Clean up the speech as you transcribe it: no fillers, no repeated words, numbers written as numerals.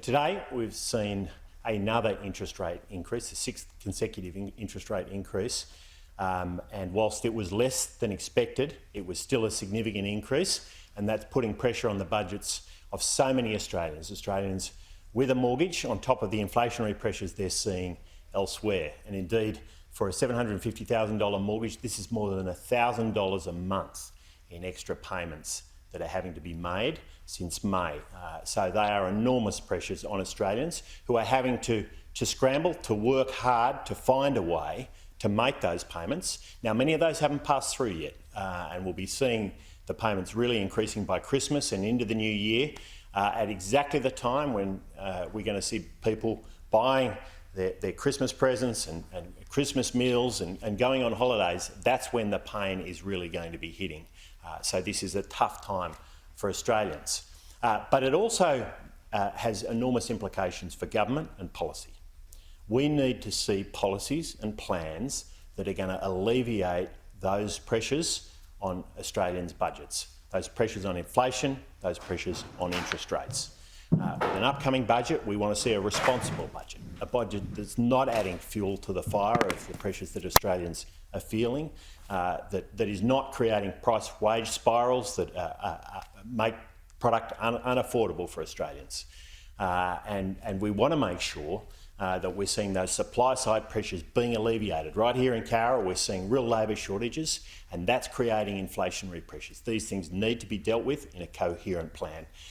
Today we've seen another interest rate increase, the sixth consecutive interest rate increase, and whilst it was less than expected, it was still a significant increase, and that's putting pressure on the budgets of so many Australians with a mortgage on top of the inflationary pressures they're seeing elsewhere. And indeed, for a $750,000 mortgage, this is more than $1,000 a month in extra payments that are having to be made since May. So they are enormous pressures on Australians who are having to scramble, to work hard, to find a way to make those payments. Now, many of those haven't passed through yet, and we'll be seeing the payments really increasing by Christmas and into the new year at exactly the time when we're going to see people buying their Christmas presents and Christmas meals and going on holidays. That's when the pain is really going to be hitting. So this is a tough time for Australians. But it also has enormous implications for government and policy. We need to see policies and plans that are going to alleviate those pressures on Australians' budgets, those pressures on inflation, those pressures on interest rates. With an upcoming budget, we want to see a responsible budget, a budget that's not adding fuel to the fire of the pressures that Australians are feeling, that is not creating price-wage spirals that make product unaffordable for Australians. And we want to make sure that we're seeing those supply-side pressures being alleviated. Right here in Cowra, we're seeing real labour shortages, and that's creating inflationary pressures. These things need to be dealt with in a coherent plan.